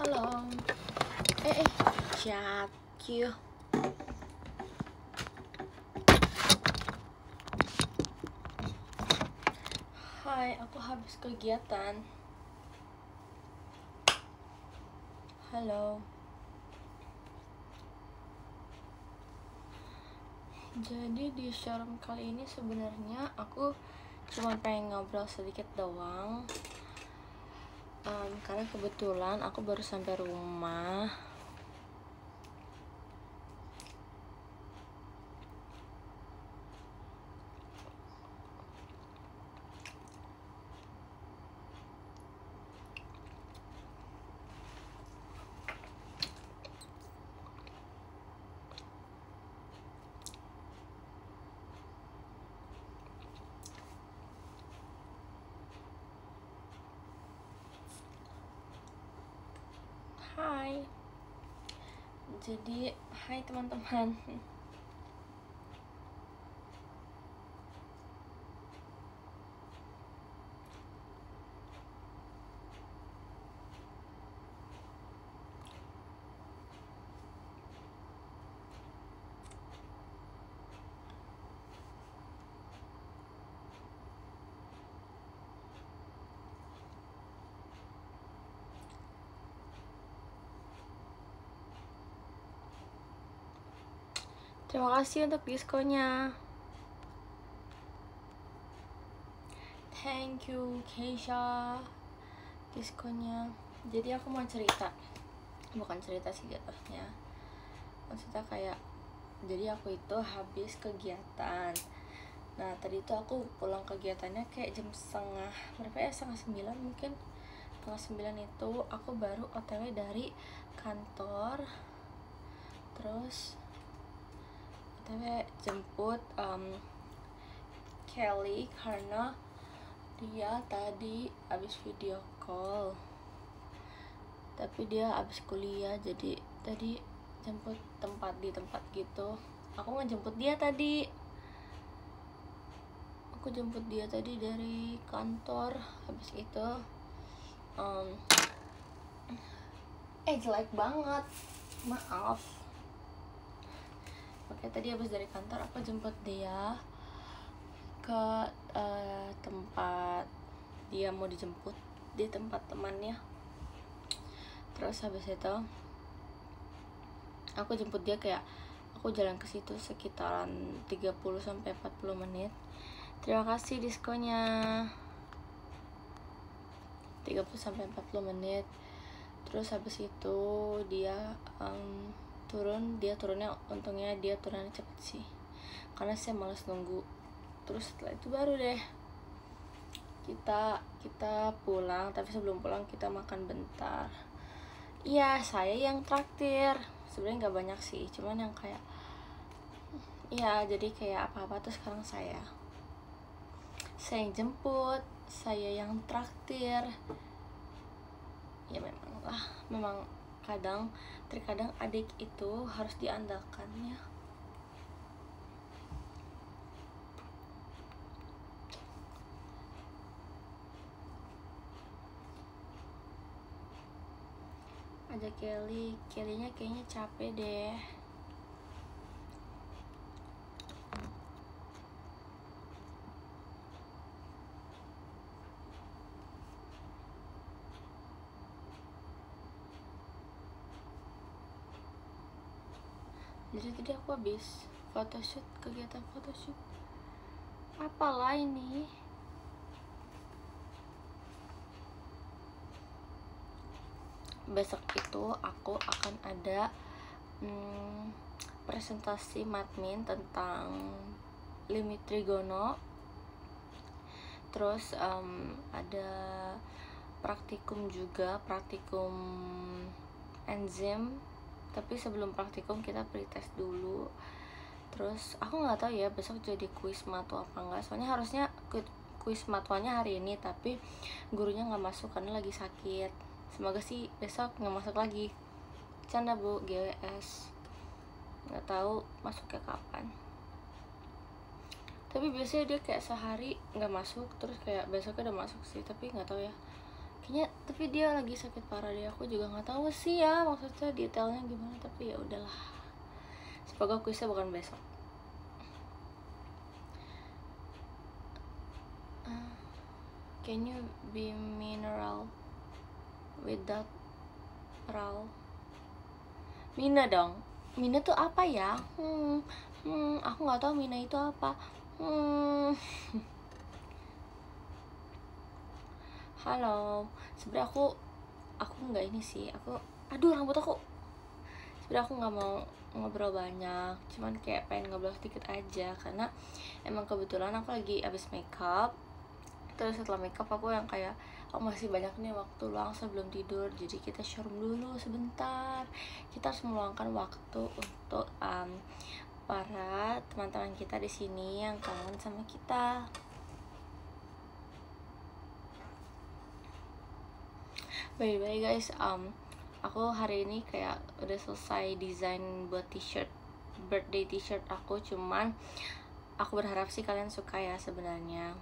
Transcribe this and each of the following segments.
Halo. Chat you. Hai, aku habis kegiatan. Halo. Jadi di showroom kali ini sebenarnya aku cuma pengen ngobrol sedikit doang. Karena kebetulan aku baru sampai rumah. Hai. Jadi, hai teman-teman. Terima kasih untuk diskonnya. Thank you, Keisha. Diskonnya. Jadi aku mau cerita. Bukan cerita sih jatuhnya. Maksudnya kayak, jadi aku itu habis kegiatan. Nah tadi tuh aku pulang kegiatannya kayak jam berapa ya, 8:30 mungkin. 8:30 itu aku baru OTW dari kantor. Terus OTW jemput Kelly karena dia tadi abis video call, tapi dia abis kuliah, jadi tadi jemput di tempat gitu. Aku ngejemput dia tadi. Aku jemput dia tadi dari kantor. Habis itu jelek banget, maaf. Oke, tadi habis dari kantor aku jemput dia ke tempat dia mau dijemput, di tempat temannya. Terus habis itu aku jemput dia, kayak aku jalan ke situ sekitaran 30-40 menit. Terima kasih diskonnya. 30-40 menit. Terus habis itu dia turunnya untungnya dia turunnya cepet sih, karena saya malas nunggu. Terus setelah itu baru deh kita pulang, tapi sebelum pulang kita makan bentar. Iya, saya yang traktir. Sebenarnya nggak banyak sih, cuman yang kayak ya, jadi kayak apa-apa tuh sekarang saya yang jemput, saya yang traktir. Ya memang terkadang adik itu harus diandalkan ya. Ada Kellynya kayaknya capek deh. Jadi tadi aku habis kegiatan photoshoot. Apalah ini? Besok itu aku akan ada presentasi Madmin tentang limit trigono. Terus ada praktikum enzim, tapi sebelum praktikum kita pretest dulu. Terus aku nggak tahu ya besok jadi kuis matwa apa enggak, soalnya harusnya kuis matwanya hari ini, tapi gurunya nggak masuk karena lagi sakit. Semoga sih besok nggak masuk lagi. Canda bu, GWS nggak tahu masuknya kapan. Tapi biasanya dia kayak sehari nggak masuk, terus kayak besoknya udah masuk sih, tapi nggak tahu ya kayaknya, tapi dia lagi sakit parah deh. Aku juga nggak tahu sih ya maksudnya detailnya gimana, tapi ya udahlah, semoga kuisnya bukan besok. Can you be mineral without ral? Mina dong. Mina tuh apa ya? Aku nggak tahu Mina itu apa. Halo. Sebenarnya aku nggak ini sih. Aduh, rambut aku. Sebenarnya aku nggak mau ngobrol banyak. Cuman kayak pengen ngobrol sedikit aja karena emang kebetulan aku lagi abis makeup. Terus setelah makeup aku yang kayak masih banyak nih waktu luang sebelum tidur, jadi kita showroom dulu sebentar. Kita harus meluangkan waktu untuk para teman-teman kita di sini yang kangen sama kita. By the way guys, aku hari ini kayak udah selesai desain buat t-shirt, birthday t-shirt aku. Cuman aku berharap sih kalian suka ya sebenarnya.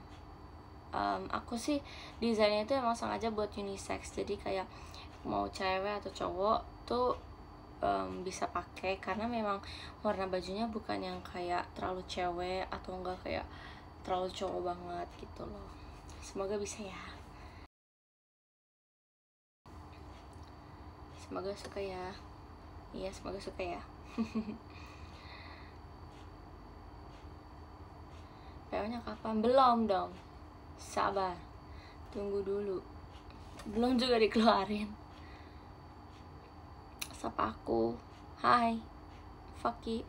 Aku sih desainnya itu emang sengaja buat unisex, jadi kayak mau cewek atau cowok tuh bisa pakai, karena memang warna bajunya bukan yang kayak terlalu cewek atau enggak kayak terlalu cowok banget gitu loh. Semoga bisa ya, semoga suka ya. Iya, semoga suka ya. PO-nya kapan? Belum dong, sabar, tunggu dulu, belum juga dikeluarin. Sapa aku, hai Faki,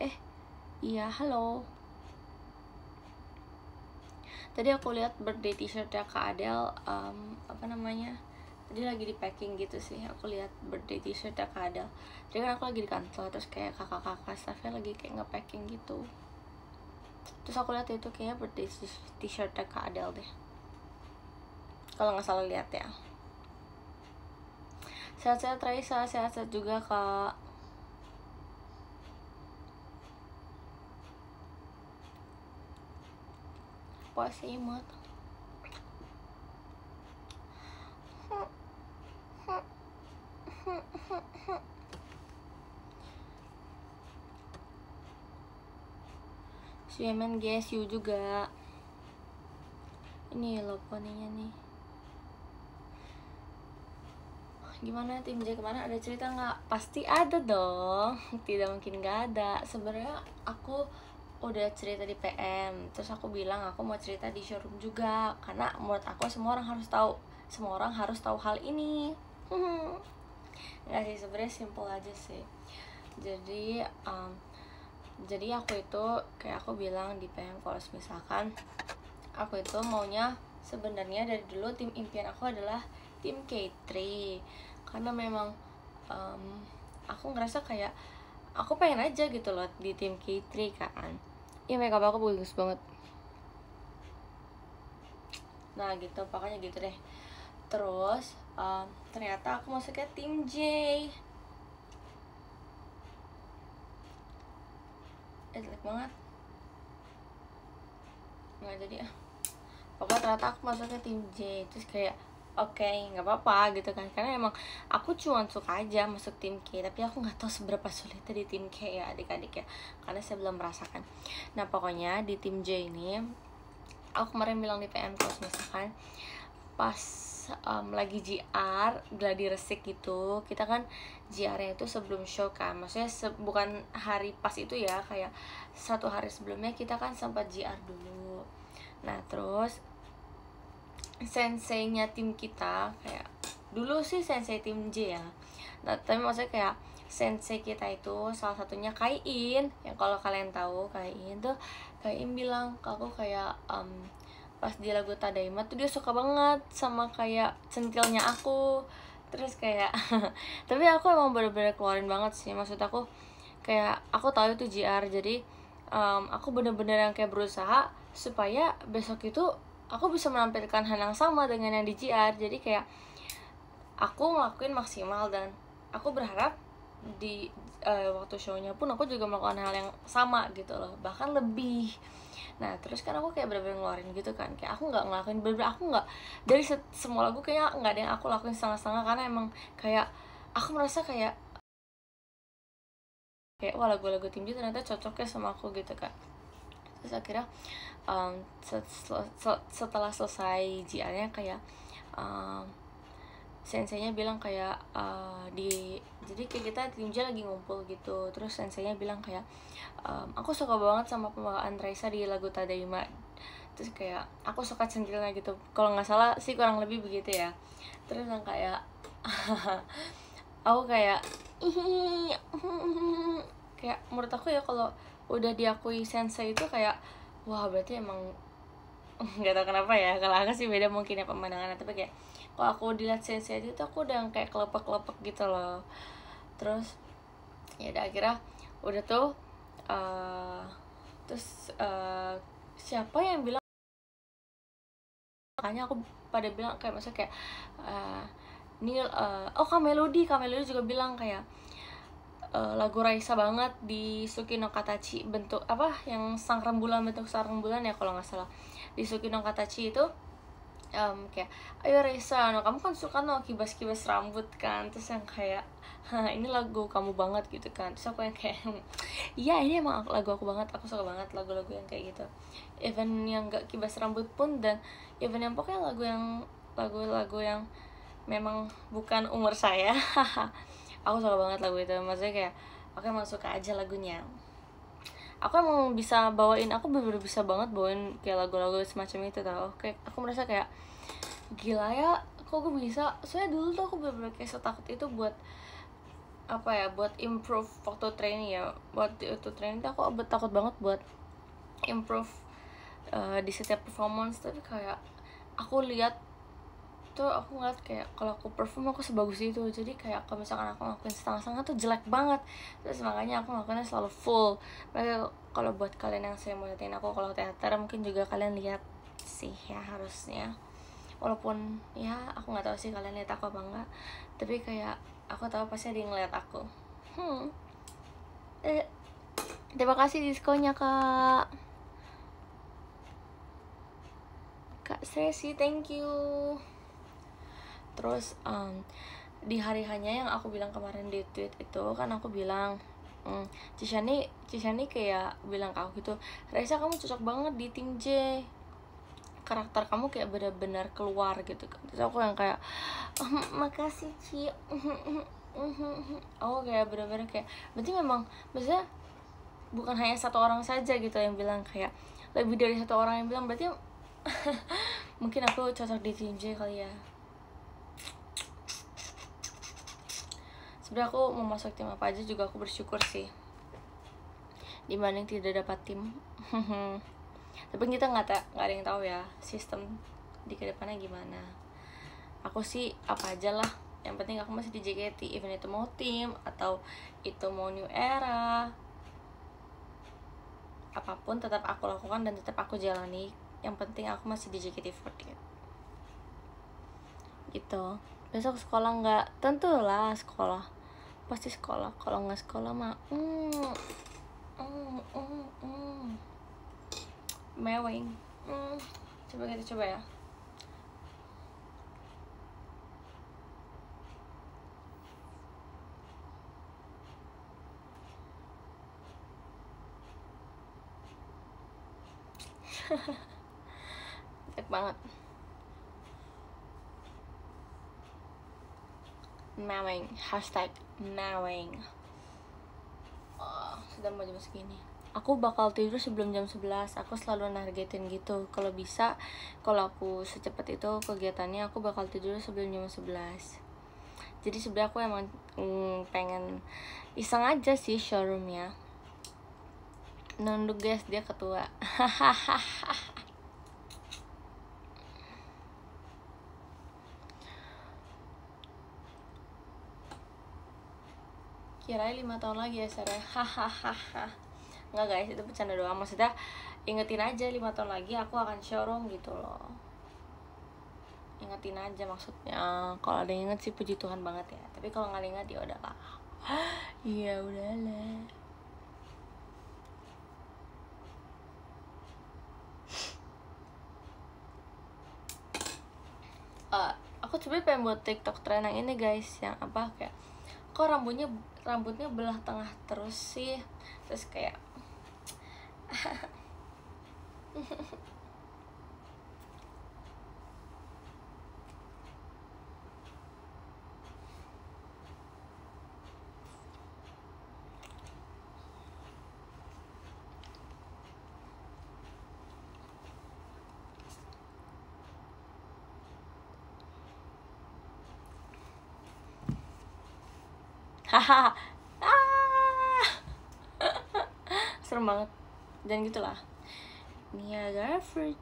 iya halo. Tadi aku lihat birthday t-shirtnya Kak Adele, apa namanya, tadi lagi di packing gitu sih. Aku lihat birthday t-shirtnya Kak Adele. Jadi kan aku lagi di kantor, terus kayak kakak-kakak staffnya lagi kayak nge-packing gitu. Terus aku lihat itu kayaknya birthday t-shirtnya Kak Adele deh, kalau nggak salah lihat ya. Sehat-sehat Raisa, sehat-sehat juga Kak. Puasa imut. Suyemen guys, you juga. Ini loh poninya nih. Gimana tim J kemana, ada cerita nggak? Pasti ada dong, tidak mungkin nggak ada. Sebenarnya aku udah cerita di PM, terus aku bilang aku mau cerita di showroom juga, karena menurut aku semua orang harus tahu hal ini. Nggak sih, sebenarnya simple aja sih. Jadi aku itu kayak aku bilang di PM, kalau misalkan aku itu maunya sebenarnya dari dulu tim impian aku adalah tim K3, karena memang aku ngerasa kayak aku pengen aja gitu loh di tim K3 kan. Ya makeup aku bagus banget. Nah gitu, pokoknya gitu deh. Terus ternyata aku masuknya tim J. Jelek banget, nggak jadi pokoknya ternyata aku masuknya tim J. Terus kayak oke, nggak apa-apa gitu kan, karena emang aku cuma suka aja masuk tim K, tapi aku nggak tahu seberapa sulitnya di tim K ya adik-adik ya, karena saya belum merasakan. Nah pokoknya di tim J ini aku kemarin bilang di PM, kalau misalkan pas lagi GR gladi resik gitu, kita kan GR-nya itu sebelum show kan, maksudnya bukan hari pas itu ya, kayak 1 hari sebelumnya kita kan sempat GR dulu. Nah terus senseinya tim kita, kayak dulu sih sensei tim J ya, nah tapi maksudnya kayak sensei kita itu salah satunya Kain, yang kalau kalian tahu Kain tuh, Kain bilang ke aku kayak pas di lagu Tadaima tuh dia suka banget sama kayak centilnya aku. Terus kayak tapi aku emang bener-bener keluarin banget sih, maksud aku kayak aku tahu itu GR, jadi aku bener-bener yang kayak berusaha supaya besok itu aku bisa menampilkan hal yang sama dengan yang di GR. Jadi kayak aku ngelakuin maksimal, dan aku berharap waktu shownya pun aku juga melakukan hal yang sama gitu loh, bahkan lebih. Nah terus kan aku kayak bener-bener ngeluarin gitu kan, kayak aku nggak ngelakuin bener-bener, aku nggak dari semua lagu kayaknya nggak ada yang aku lakuin setengah-setengah, karena emang kayak aku merasa kayak wah lagu-lagu Tim J ternyata cocoknya sama aku gitu kan. Terus akhirnya setelah selesai JR-nya kayak senseinya bilang kayak jadi kayak kita tim J lagi ngumpul gitu, terus senseinya bilang kayak aku suka banget sama pembawaan Raisa di lagu Tadaima, terus kayak aku suka centilnya gitu, kalau nggak salah sih kurang lebih begitu ya. Terus yang kayak aku kayak kayak menurut aku ya kalau udah diakui sensei itu kayak wah berarti emang nggak tahu kenapa ya, kalau aku sih beda mungkin ya pemandangannya, tapi kayak kalau aku dilihat sensei aja tuh aku udah kayak kelepek-kelepek gitu loh. Terus ya udah akhirnya udah tuh terus siapa yang bilang, makanya aku pada bilang kayak maksudnya kayak Kak Melody juga bilang kayak lagu Raisa banget di Suki no Katachi, bentuk apa yang sang rembulan, bentuk sang rembulan ya kalau nggak salah, di Suki no Katachi itu kayak ayo Raisa, no kamu kan suka no kibas-kibas rambut kan, terus yang kayak ini lagu kamu banget gitu kan. Terus aku yang kayak iya ini emang lagu aku banget, aku suka banget lagu-lagu yang kayak gitu, even yang gak kibas rambut pun, dan even yang pokoknya lagu-lagu yang memang bukan umur saya aku suka banget lagu itu. Maksudnya kayak aku emang suka aja lagunya, aku emang bisa bawain, aku bener-bener bisa banget bawain kayak lagu-lagu semacam itu tau. Kayak aku merasa kayak gila ya kok gue bisa, soalnya dulu tuh aku bener-bener kayak setakut itu buat apa ya, buat improve waktu training ya, buat itu training tuh aku takut banget buat improve di setiap performance. Tapi kayak aku lihat tuh, aku ngeliat kayak kalau aku perform aku sebagus itu, jadi kayak kalau misalkan aku ngelakuin setengah-setengah tuh jelek banget. Terus makanya aku ngelakuinnya selalu full. Makanya kalau buat kalian yang saya mau liatin aku kalau teater, mungkin juga kalian lihat sih ya harusnya, walaupun ya aku nggak tahu sih kalian lihat aku apa enggak, tapi kayak aku tahu pasti ada yang ngeliat aku. Terima kasih diskonnya kak Sesi, thank you. Terus di hari hanya yang aku bilang kemarin di tweet itu kan aku bilang Cishani kayak bilang ke aku gitu, Raisa kamu cocok banget di tim J, karakter kamu kayak benar-benar keluar gitu kan. Terus aku yang kayak makasih Ci. Aku kayak benar-benar kayak berarti memang maksudnya bukan hanya satu orang saja gitu yang bilang, kayak lebih dari satu orang yang bilang, berarti mungkin aku cocok di tim J kali ya. Sebenarnya aku mau masuk tim apa aja juga aku bersyukur sih, dibanding tidak dapat tim. Tapi kita nggak ada yang tahu ya sistem di kedepannya gimana. Aku sih apa aja lah, yang penting aku masih di JKT, even itu mau tim atau itu mau new era, apapun tetap aku lakukan dan tetap aku jalani. Yang penting aku masih di JKT48 gitu. Besok sekolah nggak? Tentulah sekolah, pasti sekolah. Kalau nggak sekolah mah mewing. Coba kita coba ya. Enak banget. Mewing, hashtag mewing. Sudah mau jam segini. Aku bakal tidur sebelum jam 11. Aku selalu nargetin gitu. Kalau bisa, kalau aku secepat itu kegiatannya, aku bakal tidur sebelum jam 11. Jadi sebenarnya aku emang pengen iseng aja sih showroomnya. Nunduk guys, dia ketua. Kirain 5 tahun lagi ya Sarah. Hahaha. Enggak guys, itu bercanda doang. Maksudnya ingetin aja 5 tahun lagi aku akan showroom gitu loh. Ingetin aja maksudnya. Kalau ada yang inget sih puji Tuhan banget ya. Tapi kalau nggak inget ya udahlah. Iya udahlah. Aku coba pengen buat TikTok trend yang ini guys, yang apa kayak kok rambutnya belah tengah terus sih, terus kayak haha. Serem banget dan gitulah. Niagara Fruit,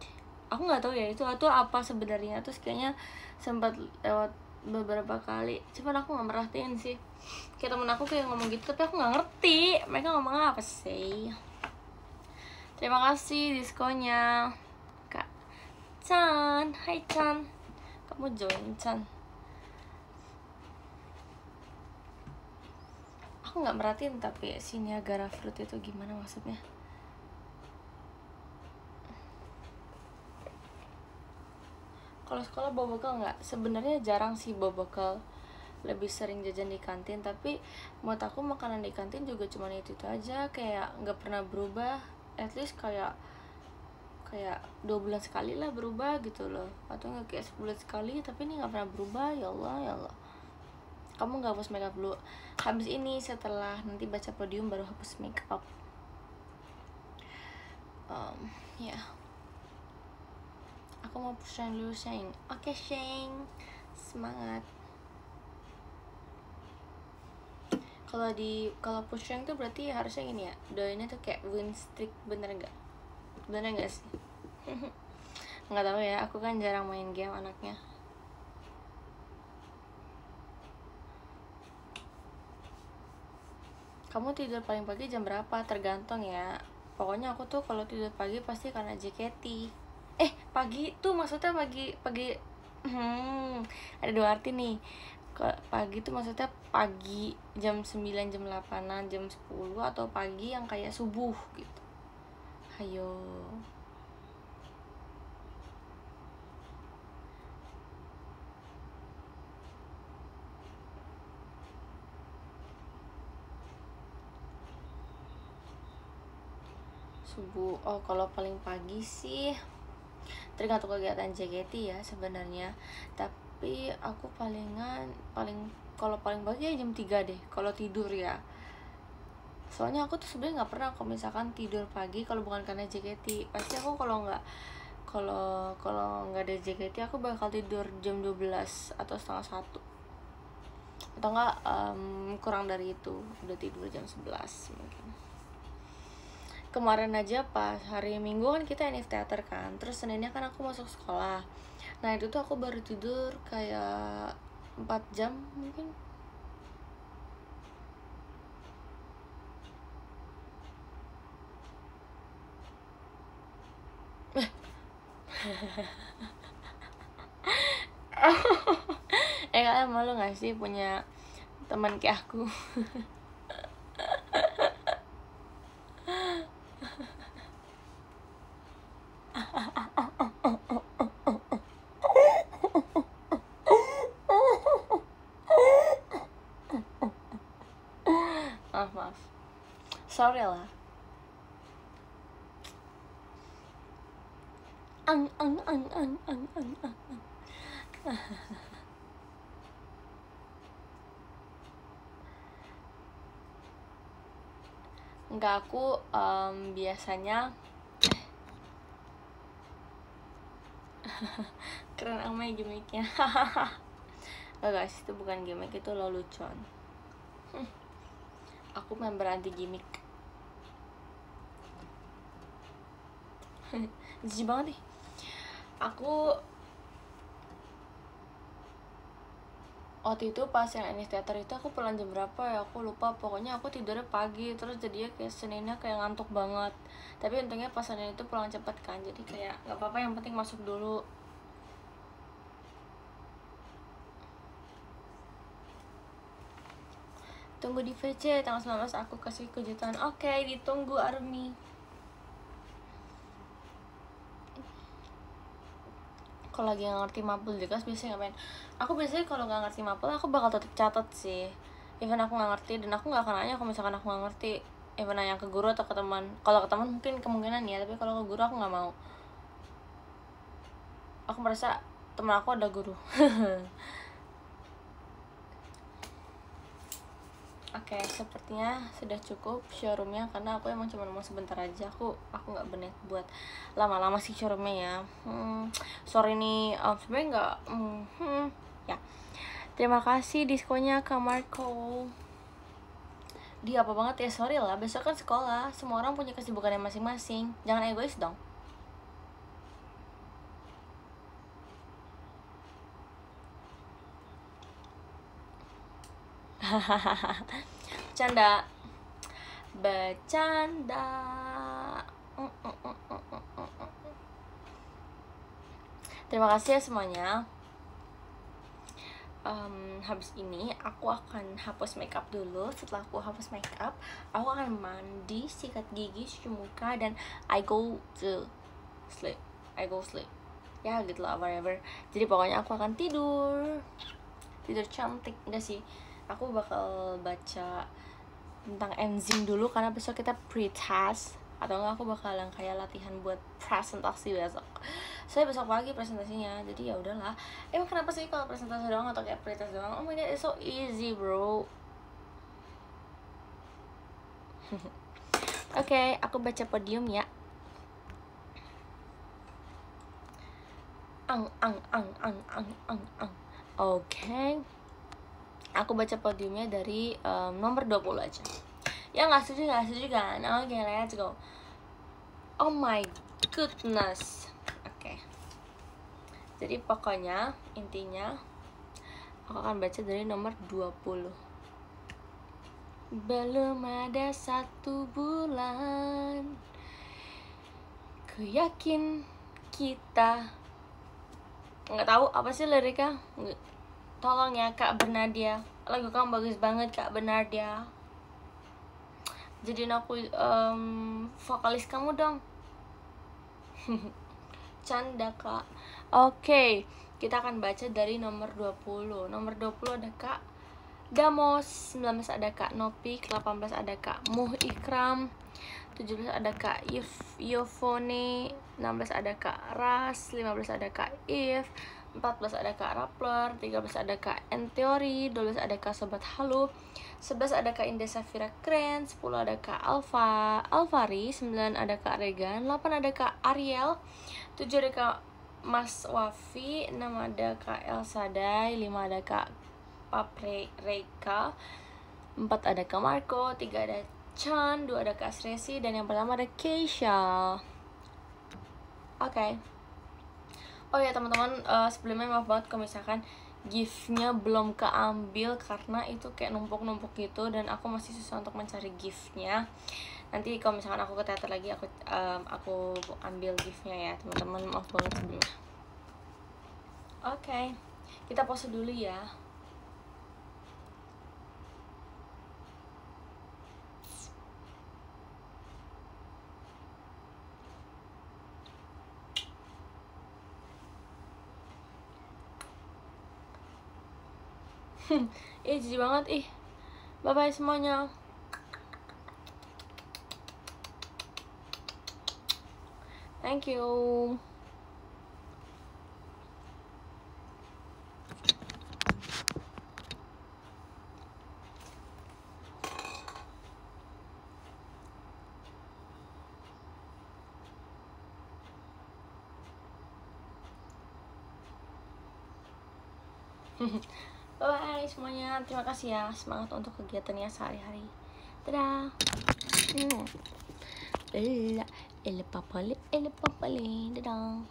aku nggak tahu ya itu apa sebenarnya, terus kayaknya sempat lewat beberapa kali, cuman aku nggak merhatiin sih. Kayak temen aku kayak ngomong gitu tapi aku nggak ngerti mereka ngomong apa sih. Terima kasih diskonya Kak Chan. Hai Chan, kamu join Chan. Aku nggak merhatiin tapi si Niagara Fruit itu gimana maksudnya. Kalau sekolah bawa bekal nggak? Sebenarnya jarang sih bawa bekal, lebih sering jajan di kantin. Tapi menurut aku makanan di kantin juga cuma itu aja, kayak nggak pernah berubah. At least kayak 2 bulan sekali lah berubah gitu loh, atau nggak kayak sebulan sekali, tapi ini nggak pernah berubah. Ya Allah ya Allah. Kamu nggak hapus makeup dulu? Habis ini, setelah nanti baca podium baru hapus makeup. Ya. Aku mau push dulu Sheng. Oke Sheng, semangat. Kalau push tuh berarti harusnya gini ya, doainnya tuh kayak win streak, bener nggak sih? Nggak tahu ya, aku kan jarang main game anaknya. Kamu tidur paling pagi jam berapa? Tergantung ya. Pokoknya aku tuh kalau tidur pagi pasti karena JKT. Pagi tuh maksudnya pagi ada 2 arti nih. Pagi tuh maksudnya pagi jam 9, jam 8-an, jam 10, atau pagi yang kayak subuh gitu. Hayo. Subuh. Oh, kalau paling pagi sih tergantung kegiatan JKT ya sebenarnya. Tapi aku kalau paling pagi ya jam 3 deh kalau tidur ya. Soalnya aku tuh sebenarnya nggak pernah kalau misalkan tidur pagi kalau bukan karena JKT. Pasti aku kalau nggak ada JKT aku bakal tidur jam 12 atau setengah 1, atau enggak kurang dari itu udah tidur jam 11 mungkin. Kemarin aja pas hari Minggu kan kita NF teater kan, terus Seninnya kan aku masuk sekolah. Nah itu tuh aku baru tidur kayak 4 jam mungkin. Kalian malu gak sih punya teman kayak aku? Maaf sorry lah. Enggak, aku biasanya keren amat gimmicknya. Oh guys, itu bukan gimmick, itu lelucon. Aku member anti gimmick. Jijik banget nih. Aku waktu itu pas yang NF teater itu aku pulang jam berapa ya aku lupa, pokoknya aku tidurnya pagi, terus jadinya kayak Seninnya kayak ngantuk banget. Tapi untungnya pas Senin itu pulang cepet kan, jadi kayak nggak apa-apa, yang penting masuk dulu. Tunggu di VC tanggal 19 aku kasih kejutan. Oke, ditunggu Army. Kalau lagi nggak ngerti mapel di kelas biasanya ngapain? Aku biasanya kalau nggak ngerti mapel aku bakal tetap catat sih. Even aku nggak ngerti, dan aku nggak akan nanya kalau misalkan aku nggak ngerti. Even nanya ke guru atau ke teman. Kalau ke teman mungkin kemungkinan ya, tapi kalau ke guru aku nggak mau. Aku merasa teman aku ada guru. Oke, sepertinya sudah cukup showroomnya karena aku emang cuma mau sebentar aja. Aku nggak berniat buat lama-lama sih showroomnya ya. Sorry nih, sebenarnya nggak. Ya, terima kasih diskonnya Kak Marco. Dia apa banget ya, sorry lah. Besok kan sekolah, semua orang punya kesibukannya masing-masing. Jangan egois dong. Bercanda. Terima kasih ya semuanya. Habis ini aku akan hapus makeup dulu. Setelah aku hapus makeup, aku akan mandi, sikat gigi, cuci muka, dan I go sleep. Ya gitu lah, whatever. Jadi pokoknya aku akan tidur cantik. Enggak sih, aku bakal baca tentang enzim dulu karena besok kita pre-test, atau enggak aku bakalan kayak latihan buat presentasi besok. Saya besok pagi presentasinya, jadi ya udahlah. Emang kenapa sih kalau presentasi doang atau kayak pre-test doang? Oh my god, it's so easy bro. Oke, aku baca podium ya. Oke. Aku baca podiumnya dari nomor 20 aja. Ya nggak setuju kan? Oke, let's go. Oh my goodness. Oke. Jadi pokoknya intinya aku akan baca dari nomor 20. Belum ada 1 bulan, ku yakin kita. Nggak tahu apa sih liriknya. Tolong ya Kak Bernadia, lagu kamu bagus banget Kak Bernadia. Jadiin aku vokalis kamu dong. Canda Kak. Oke, kita akan baca dari nomor 20. Nomor 20 ada Kak Damos, 19 ada Kak Nopik, 18 ada Kak Muh Ikram, 17 ada Kak Yofone, 16 ada Kak Ras, 15 ada Kak If, 14 ada Kak Rappler, 13 ada Kak Enteori, 12 ada Kak Sobat Halu, 11 ada Kak Indah Safira Kren, 10 ada Kak Alvari, 9 ada Kak Regan, 8 ada Kak Ariel, 7 ada Kak Mas Wafi, 6 ada Kak Elsadai, 5 ada Kak Papreka, 4 ada Kak Marco, 3 ada Chan, 2 ada Kak Sresi, dan yang pertama ada Keisha. Oke. Oh ya teman-teman, sebelumnya maaf banget kalau misalkan giftnya belum keambil karena itu kayak numpuk-numpuk gitu, dan aku masih susah untuk mencari giftnya. Nanti kalau misalkan aku ke teater lagi, aku ambil giftnya ya teman-teman, maaf banget sebelumnya. Oke, kita pause dulu ya. Jijik banget Bye bye semuanya. Thank you. Bye semuanya, terima kasih ya, semangat untuk kegiatannya sehari-hari. Dadah. Elle papale, dadah.